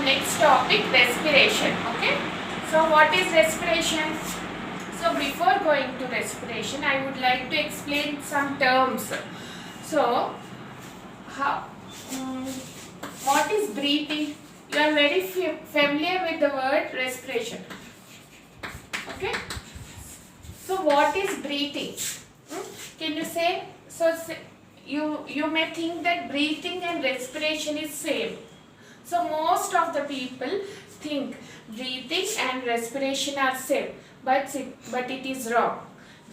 next topic, respiration. Okay. So what is respiration? So before going to respiration, I would like to explain some terms. So how what is breathing? You are very familiar with the word respiration. Okay. So what is breathing? Can you say? So you may think that breathing and respiration is same. So most of the people think breathing and respiration are same, but it is wrong.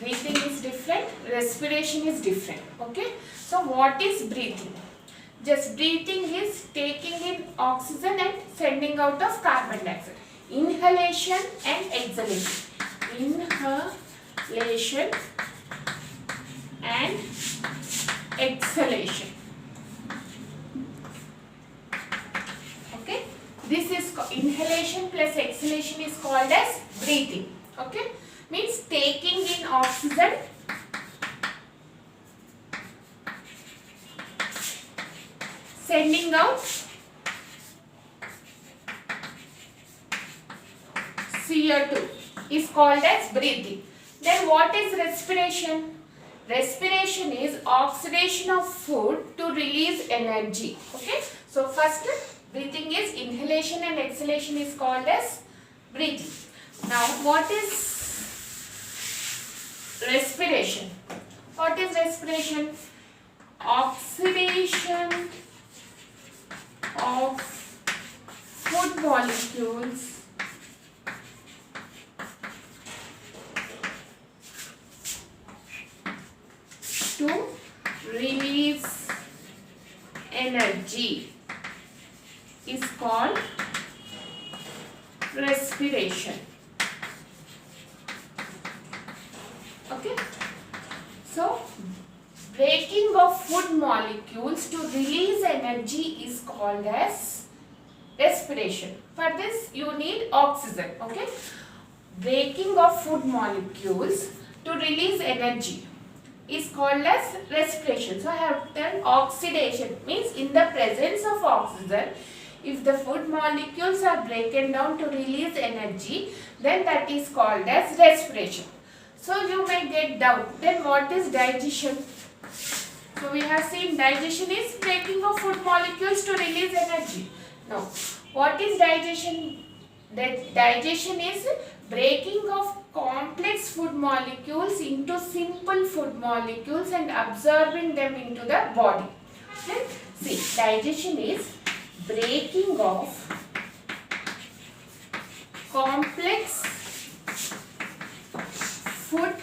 Breathing is different, respiration is different. Okay. So what is breathing? Just breathing is taking in oxygen and sending out of carbon dioxide. Inhalation and exhalation. Inhalation and exhalation. Okay. This is inhalation plus exhalation is called as breathing. Okay. Means taking in oxygen, sending out CO2 is called as breathing. Then what is respiration? Respiration is oxidation of food to release energy. Okay. So first breathing is inhalation and exhalation is called as breathing. Now what is respiration? What is respiration? Oxidation of food molecules to release energy is called respiration. Okay. So breaking of food molecules to release energy is called as respiration. For this you need oxygen. Okay. Breaking of food molecules to release energy is called as respiration. So I have done oxidation, means in the presence of oxygen, if the food molecules are broken down to release energy, then that is called as respiration. So you may get doubt, then what is digestion? So we have seen digestion is breaking of food molecules to release energy. Now what is digestion? Digestion is breaking of complex food molecules into simple food molecules and absorbing them into the body. Okay? See, digestion is breaking of complex food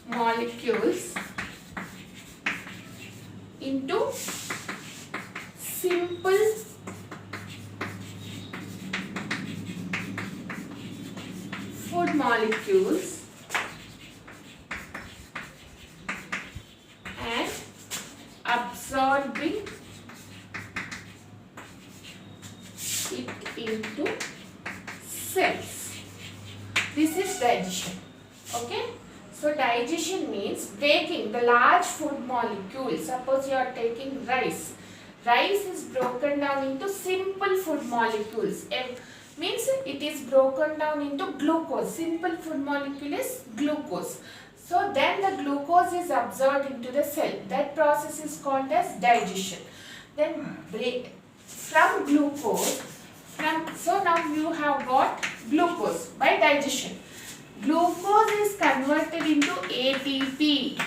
molecules into simple food molecules and absorbing it into cells. This is digestion. Okay. So digestion means breaking the large food molecules. Suppose you are taking rice. Rice is broken down into simple food molecules. Means it is broken down into glucose. Simple food molecule is glucose. So then the glucose is absorbed into the cell. That process is called as digestion. Then from glucose, so now you have got glucose by digestion. Glucose is converted into ATP.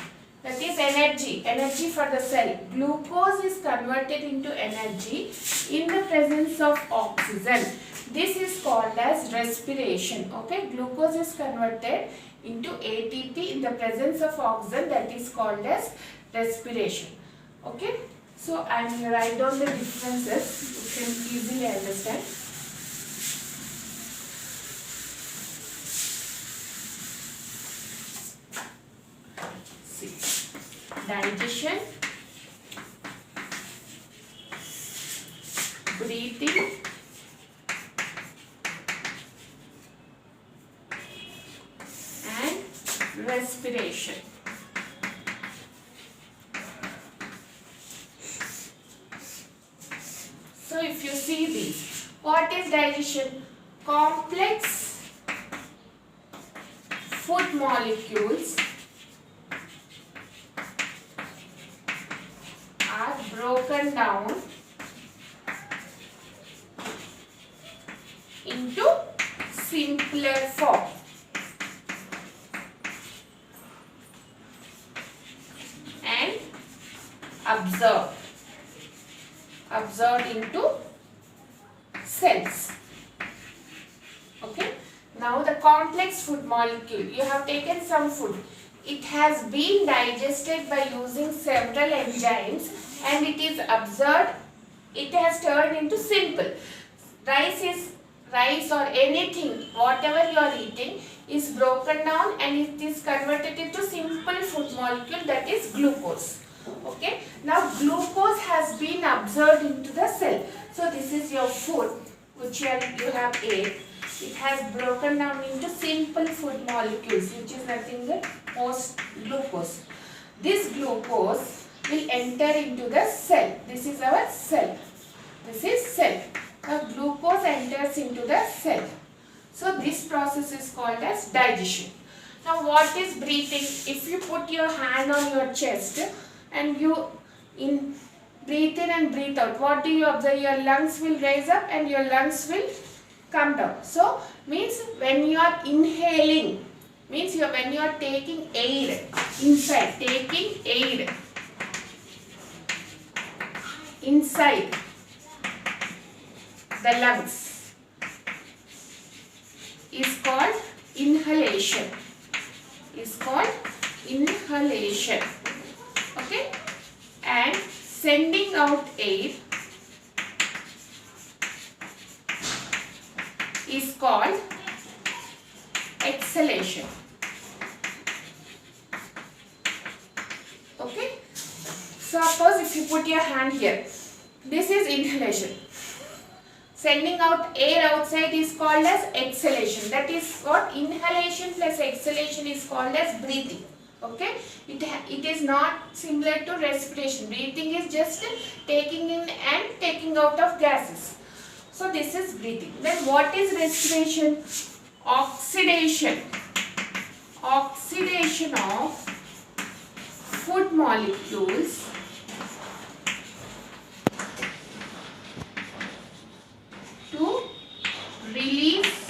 That is energy for the cell. Glucose is converted into energy in the presence of oxygen. This is called as respiration. Okay, glucose is converted into ATP in the presence of oxygen. That is called as respiration. Okay, so I will write down the differences. You can easily understand. Digestion, breathing, and respiration. So if you see these, What is digestion? Complex food molecules are broken down into simpler form and absorbed into cells. Okay. Now the complex food molecule, you have taken some food. It has been digested by using several enzymes and it is absorbed. It has turned into simple. Rice or anything, whatever you are eating is broken down and it is converted into simple food molecule, that is glucose. Okay. Now glucose has been absorbed into the cell. So this is your food which you have ate. It has broken down into simple food molecules, which is nothing but glucose. This glucose will enter into the cell. This is our cell. This is cell. Now glucose enters into the cell. So this process is called as digestion. Now what is breathing? If you put your hand on your chest and you breathe in and breathe out, what do you observe? Your lungs will rise up and your lungs will come down. So means when you are inhaling, means when you are taking air inside, inside the lungs is called inhalation. Okay, and sending out air is called exhalation. Okay. Suppose if you put your hand here, this is inhalation. Sending out air outside is called as exhalation. That is what inhalation plus exhalation is called as breathing. Okay. It is not similar to respiration. Breathing is just taking in and taking out of gases. So this is breathing. Then what is respiration? Oxidation. Oxidation of food molecules to release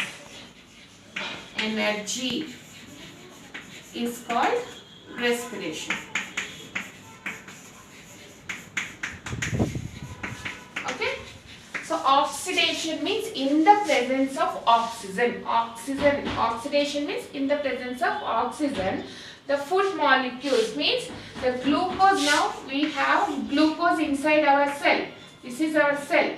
energy is called respiration. Okay. So oxidation means in the presence of oxygen. Oxidation means in the presence of oxygen. The food molecules means the glucose. Now we have glucose inside our cell. This is our cell.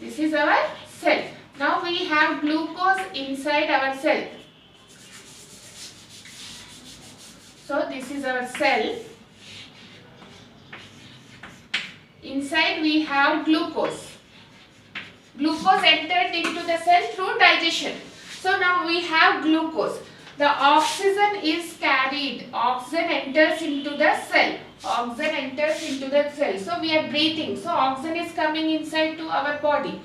This is our cell. Now we have glucose inside our cell. So this is our cell. Inside we have glucose. Glucose entered into the cell through digestion. So now we have glucose. The oxygen is carried. Oxygen enters into the cell. Oxygen enters into the cell. So we are breathing. So oxygen is coming inside to our body.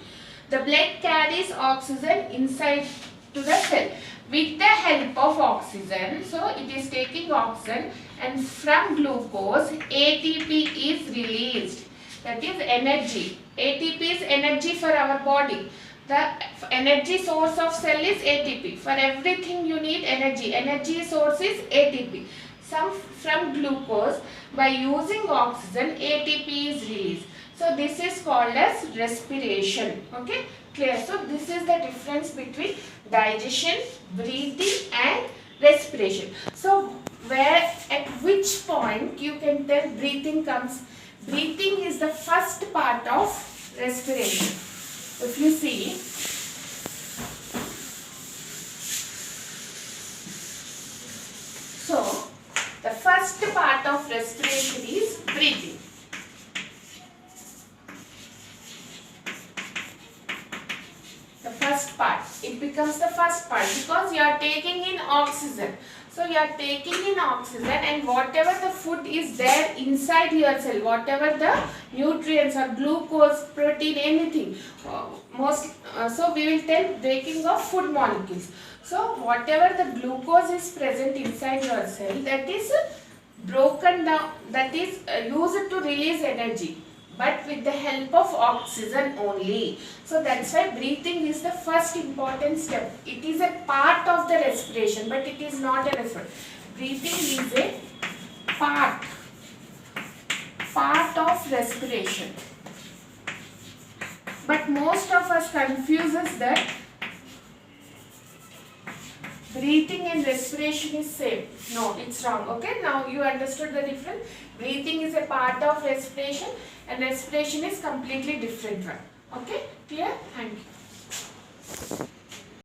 The blood carries oxygen inside to the cell. With the help of oxygen, so it is taking oxygen and from glucose ATP is released. That is energy. ATP is energy for our body. The energy source of cell is ATP. For everything you need energy. Energy source is ATP. From glucose, by using oxygen, ATP is released. So this is called as respiration. Okay, clear? So this is the difference between digestion, breathing and respiration. So at which point you can tell breathing comes? Breathing is the first part of respiration. If you see, so the first part of respiration is breathing. The first part, it becomes the first part because you are taking in oxygen. So you are taking in oxygen and whatever the food is there inside your cell, whatever the nutrients or glucose, protein, anything, So we will tell breaking of food molecules. So whatever the glucose is present inside your cell, that is broken down, that is used to release energy, but with the help of oxygen only. So that's why breathing is the first important step. It is a part of the respiration, but it is not a respiration. Breathing is a part of respiration. But most of us confuses that breathing and respiration is same. No, it's wrong. Okay, now you understood the difference. Breathing is a part of respiration and respiration is completely different one. Okay, clear? Thank you.